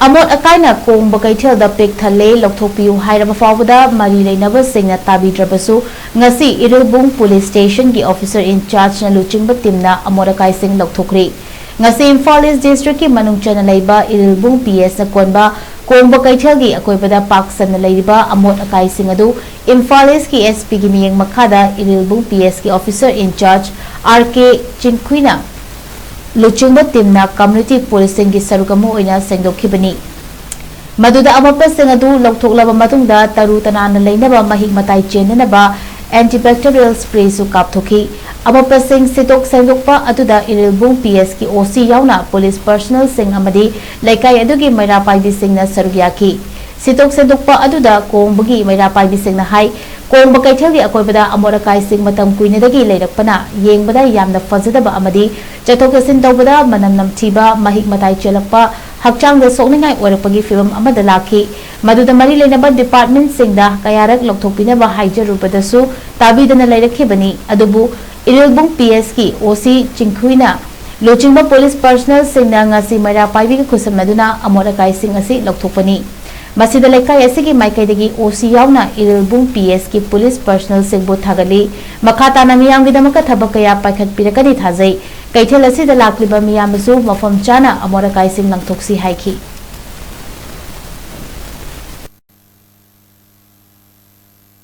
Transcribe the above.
Amot Akaina Kongba Keithel Da Pik Thalle Louthokpiyu Hairaba Phaobada Mari Leinabasingna TABIDRABASU NGASI IRILBUNG Police Station ki Officer in Charge na LUCHINGBA Timna Amot AKAISING LOUTHOKHRE NGASI Imphal East District ki manungchana leiba IRILBUNG PS na konba Kongba Keithel gi akoibada paksan na leiba Amot AKAISING adu Imphal East ki SP gi miyeng makhada IRILBUNG PS ki Officer in Charge RK Chinquina LUCHINGBA Timna Community Policing ki sarukamu oina sengdokhibani Maduda amapasing adu lawthoklaba matungda taru tanana leinaba mahig matai chenanaba antibacterial spray su kapthoki amapasing sitok sengdokpa aduda IRILBUNG PS ki OC yauna police personnel sing amadi laikai adugi maira paibi singna sarugyaki sitok sengdokpa aduda kongbagi maira paibi singna hai Kongba Keithel gi akoibada Amot AKAISING matam kuinadagi leirakpana yengbada yamna fazadaba amadi chathok chasin tawbada manam namthiba mahik matai chelakpa hakchang da sokningai oirakpagi fibam amada lakhi maduda mari leinaba department singda kayarak lokthokpinaba haijarubadasu tabidana leirakhibani adubu IRILBUNG PS ki OC Chinquina LUCHINGBA police personnel singna ngasi maira paibi ki khusamnaduna Amot AKAISING asi lokthokpani Masida lekai asigi maikaidagi OC yauna IRILBUNG PS ki police personnel singbu thagali makhata na miyam gi damaka thabak kaya paikhat pirakani thajai Keithel asida lakliba miyam su mafam chana Amot AKAISING langthoksi haiki